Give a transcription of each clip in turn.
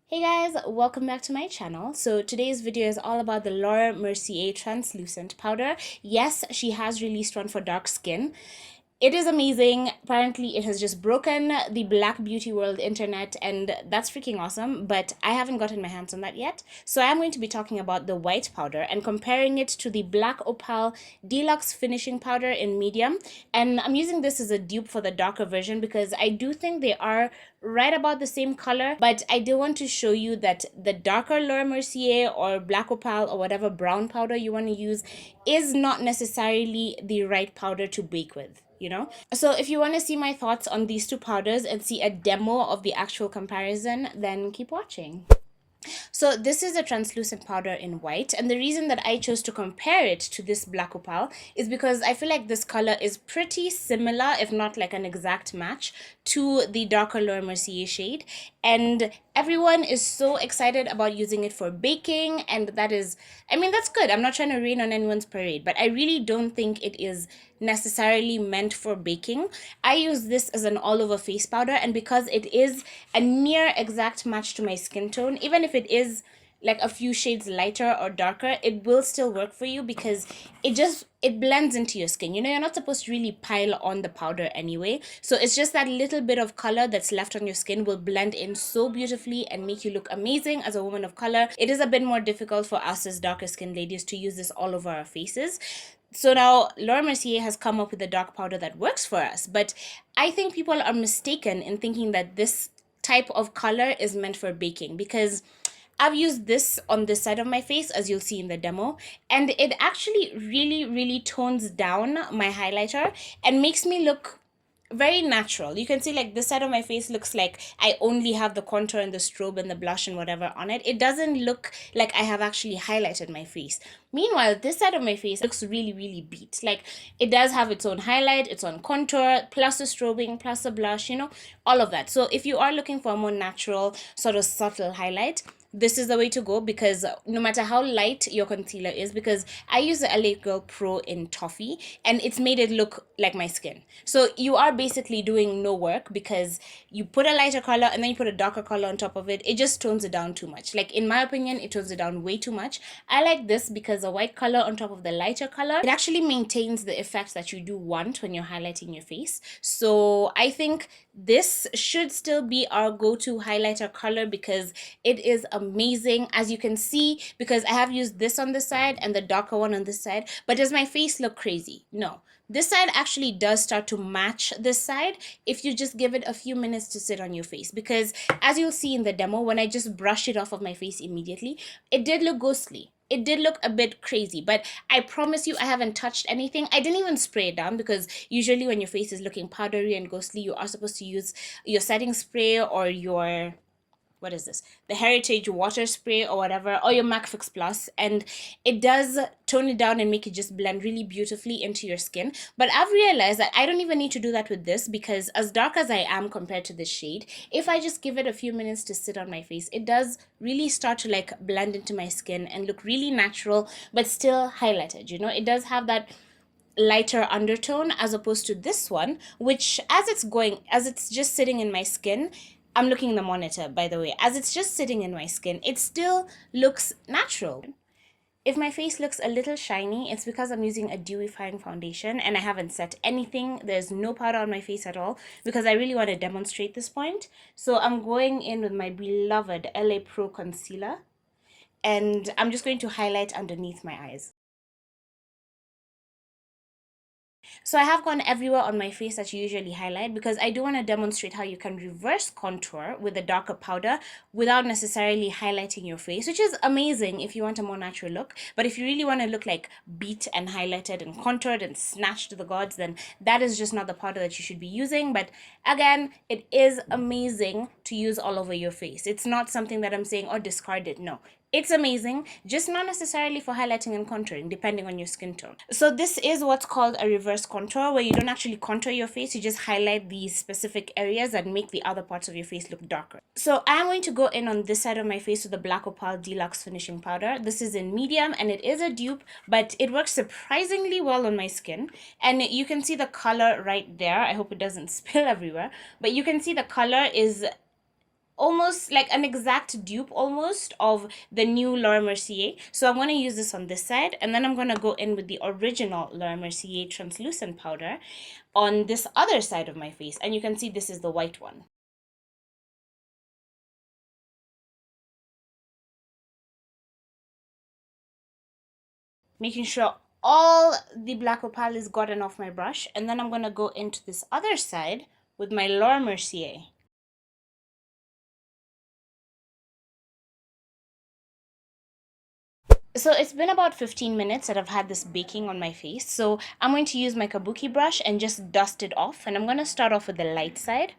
Hey guys, welcome back to my channel. So today's video is all about the Laura Mercier translucent powder. Yes, she has released one for dark skin. It is amazing. Apparently, it has just broken the Black Beauty World internet, and that's freaking awesome. But I haven't gotten my hands on that yet. So I am going to be talking about the white powder and comparing it to the Black Opal Deluxe Finishing Powder in medium. And I'm using this as a dupe for the darker version because I do think they are right about the same color, but I do want to show you that the darker Laura Mercier or Black Opal or whatever brown powder you want to use is not necessarily the right powder to bake with. So if you want to see my thoughts on these two powders and see a demo of the actual comparison, then keep watching. So this is a translucent powder in white, and the reason that I chose to compare it to this Black Opal is because I feel like this color is pretty similar, if not like an exact match, to the darker Laura Mercier shade, and everyone is so excited about using it for baking, and that's good. I'm not trying to rain on anyone's parade, but I really don't think it is necessarily meant for baking. I use this as an all-over face powder, and because it is a near exact match to my skin tone, even if it is like a few shades lighter or darker, it will still work for you because it blends into your skin. You're not supposed to really pile on the powder anyway, so it's just that little bit of color that's left on your skin will blend in so beautifully and make you look amazing as a woman of color. It is a bit more difficult for us as darker skinned ladies to use this all over our faces. So now Laura Mercier has come up with a dark powder that works for us, but I think people are mistaken in thinking that this type of color is meant for baking, because I've used this on this side of my face, as you'll see in the demo, and it actually really, really tones down my highlighter and makes me look very natural. You can see like this side of my face looks like I only have the contour and the strobe and the blush and whatever on it. It doesn't look like I have actually highlighted my face. Meanwhile, this side of my face looks really, really beat. Like, it does have its own highlight, its own contour, plus the strobing, plus the blush, all of that. So if you are looking for a more natural, sort of subtle highlight, this is the way to go, because no matter how light your concealer is, because I use the LA Girl Pro in Toffee and it's made it look like my skin. So you are basically doing no work, because you put a lighter color and then you put a darker color on top of it. It just tones it down too much. Like, in my opinion, it tones it down way too much. I like this because a white color on top of the lighter color, it actually maintains the effect that you do want when you're highlighting your face. So I think this should still be our go-to highlighter color because it is amazing, as you can see, because I have used this on this side and the darker one on this side. But does my face look crazy? No. This side actually does start to match this side if you just give it a few minutes to sit on your face, because as you'll see in the demo, when I just brushed it off of my face immediately, it did look ghostly. It did look a bit crazy, but I promise you I haven't touched anything. I didn't even spray it down, because usually when your face is looking powdery and ghostly, you are supposed to use your setting spray or your, what is this, the Heritage water spray or whatever, or your MAC Fix Plus, and it does tone it down and make it just blend really beautifully into your skin. But I've realized that I don't even need to do that with this, because as dark as I am compared to this shade, if I just give it a few minutes to sit on my face, it does really start to like blend into my skin and look really natural, but still highlighted. It does have that lighter undertone, as opposed to this one, which as it's just sitting in my skin, I'm looking in the monitor, by the way, as it's just sitting in my skin, it still looks natural. If my face looks a little shiny, it's because I'm using a dewifying foundation and I haven't set anything. There's no powder on my face at all, because I really want to demonstrate this point. So I'm going in with my beloved LA Pro concealer, and I'm just going to highlight underneath my eyes. So I have gone everywhere on my face that you usually highlight, because I do want to demonstrate how you can reverse contour with a darker powder without necessarily highlighting your face, which is amazing if you want a more natural look. But if you really want to look like beat and highlighted and contoured and snatched to the gods, then that is just not the powder that you should be using. But again, it is amazing to use all over your face. It's not something that I'm saying, oh, discard it. No, it's amazing, just not necessarily for highlighting and contouring, depending on your skin tone. So this is what's called a reverse contour, where you don't actually contour your face, you just highlight these specific areas and make the other parts of your face look darker. So I'm going to go in on this side of my face with the Black Opal Deluxe Finishing Powder. This is in medium and it is a dupe, but it works surprisingly well on my skin. And you can see the color right there. I hope it doesn't spill everywhere, but you can see the color is almost like an exact dupe almost of the new Laura Mercier. So I'm going to use this on this side, and then I'm going to go in with the original Laura Mercier translucent powder on this other side of my face. And you can see this is the white one. Making sure all the black opal is gotten off my brush, and then I'm going to go into this other side with my Laura Mercier. So it's been about 15 minutes that I've had this baking on my face. So I'm going to use my kabuki brush and just dust it off. And I'm going to start off with the light side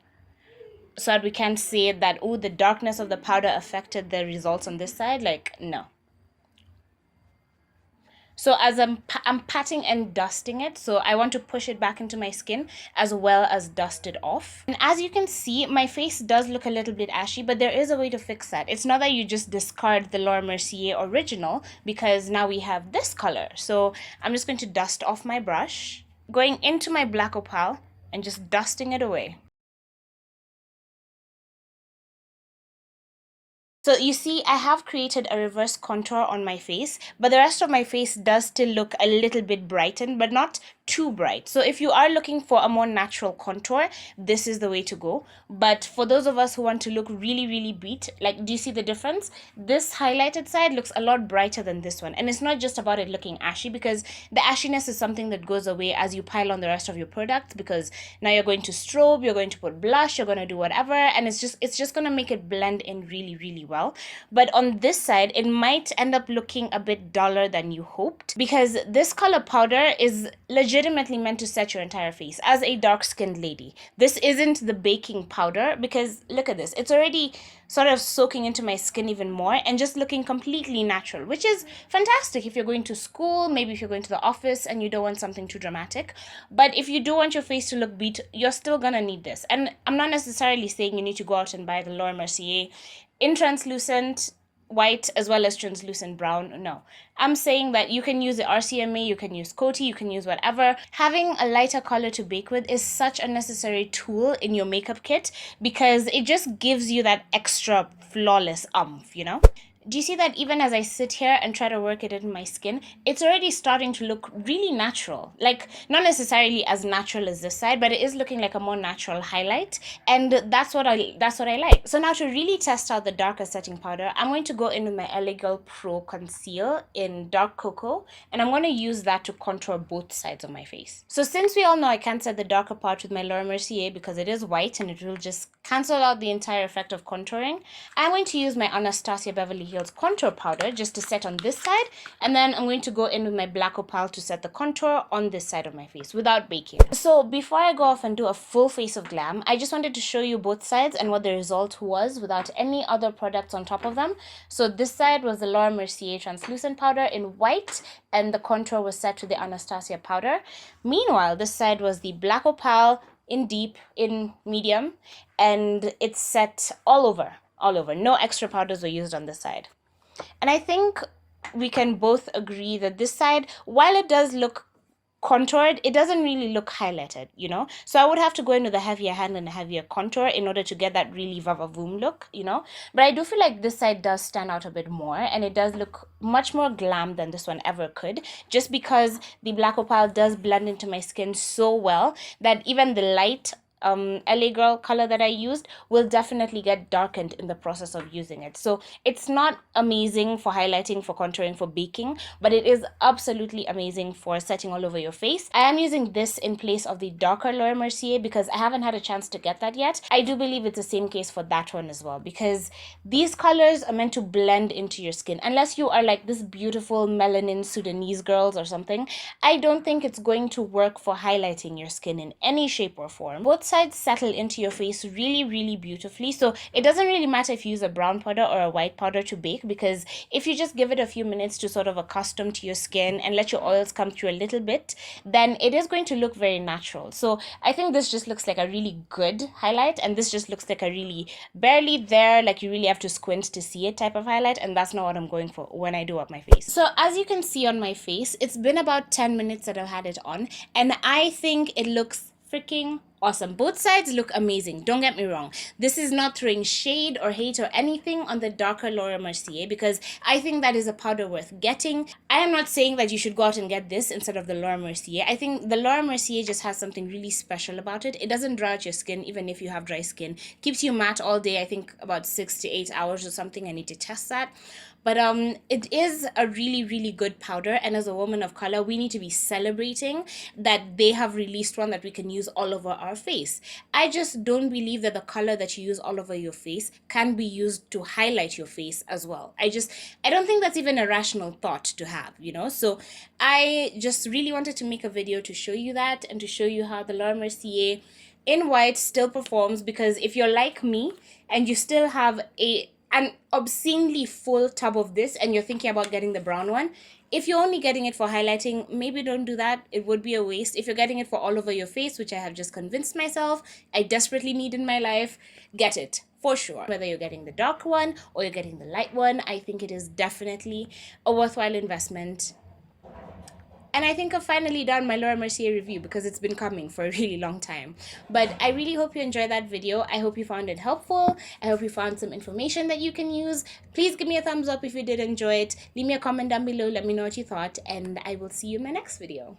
so that we can't say that, oh, the darkness of the powder affected the results on this side. Like, no. So as I'm patting and dusting it, so I want to push it back into my skin as well as dust it off. And as you can see, my face does look a little bit ashy, but there is a way to fix that. It's not that you just discard the Laura Mercier original, because now we have this color. So I'm just going to dust off my brush, going into my black opal and just dusting it away. So you see, I have created a reverse contour on my face, but the rest of my face does still look a little bit brightened, but not too bright. So if you are looking for a more natural contour, this is the way to go. But for those of us who want to look really, really beat, like, do you see the difference? This highlighted side looks a lot brighter than this one. And it's not just about it looking ashy, because the ashiness is something that goes away as you pile on the rest of your product, because now you're going to strobe, you're going to put blush, you're going to do whatever, and it's just going to make it blend in really, really well. But on this side, it might end up looking a bit duller than you hoped, because this color powder is legitimately meant to set your entire face as a dark-skinned lady. This isn't the baking powder, because look at this. It's already sort of soaking into my skin even more and just looking completely natural, which is fantastic if you're going to school, maybe if you're going to the office and you don't want something too dramatic. But if you do want your face to look beat, you're still gonna need this. And I'm not necessarily saying you need to go out and buy the Laura Mercier in translucent white as well as translucent brown. No, I'm saying that you can use the RCMA, you can use Coty, you can use whatever. Having a lighter color to bake with is such a necessary tool in your makeup kit, because it just gives you that extra flawless oomph, you know? Do you see that even as I sit here and try to work it in my skin, it's already starting to look really natural. Like, not necessarily as natural as this side, but it is looking like a more natural highlight. And that's what I like. So now, to really test out the darker setting powder, I'm going to go in with my LA Girl Pro Conceal in Dark Cocoa, and I'm going to use that to contour both sides of my face. So since we all know I can't set the darker part with my Laura Mercier because it is white and it will just cancel out the entire effect of contouring, I'm going to use my Anastasia Beverly Hills contour powder just to set on this side, and then I'm going to go in with my black opal to set the contour on this side of my face without baking. So before I go off and do a full face of glam, I just wanted to show you both sides and what the result was without any other products on top of them. So this side was the Laura Mercier translucent powder in white, and the contour was set to the Anastasia powder. Meanwhile, this side was the black opal in deep, in medium, and it's set all over. No extra powders were used on this side. And I think we can both agree that this side, while it does look contoured, it doesn't really look highlighted, you know? So I would have to go in with a heavier hand and a heavier contour in order to get that really va-va-voom look, you know? But I do feel like this side does stand out a bit more, and it does look much more glam than this one ever could, just because the black opal does blend into my skin so well that even the light LA Girl color that I used will definitely get darkened in the process of using it. So it's not amazing for highlighting, for contouring, for baking, but it is absolutely amazing for setting all over your face. I am using this in place of the darker Laura Mercier because I haven't had a chance to get that yet. I do believe it's the same case for that one as well, because these colors are meant to blend into your skin. Unless you are like this beautiful melanin Sudanese girls or something, I don't think it's going to work for highlighting your skin in any shape or form. Both sides settle into your face really, really beautifully. So it doesn't really matter if you use a brown powder or a white powder to bake, because if you just give it a few minutes to sort of accustom to your skin and let your oils come through a little bit, then it is going to look very natural. So I think this just looks like a really good highlight, and this just looks like a really barely there, like you really have to squint to see it type of highlight, and that's not what I'm going for when I do up my face. So as you can see on my face, it's been about 10 minutes that I've had it on, and I think it looks freaking awesome. Both sides look amazing. Don't get me wrong. This is not throwing shade or hate or anything on the darker Laura Mercier, because I think that is a powder worth getting. I am not saying that you should go out and get this instead of the Laura Mercier. I think the Laura Mercier just has something really special about it. It doesn't dry out your skin, even if you have dry skin. Keeps you matte all day, I think about 6 to 8 hours or something. I need to test that. But it is a really, really good powder. And as a woman of color, we need to be celebrating that they have released one that we can use all over our face. I just don't believe that the color that you use all over your face can be used to highlight your face as well. I don't think that's even a rational thought to have, you know? So I just really wanted to make a video to show you that and to show you how the Laura Mercier in white still performs, because if you're like me and you still have an obscenely full tub of this and you're thinking about getting the brown one, if you're only getting it for highlighting, maybe don't do that. It would be a waste. If you're getting it for all over your face, which I have just convinced myself I desperately need in my life, get it for sure. Whether you're getting the dark one or you're getting the light one, I think it is definitely a worthwhile investment. And I think I've finally done my Laura Mercier review, because it's been coming for a really long time. But I really hope you enjoyed that video. I hope you found it helpful. I hope you found some information that you can use. Please give me a thumbs up if you did enjoy it. Leave me a comment down below. Let me know what you thought. And I will see you in my next video.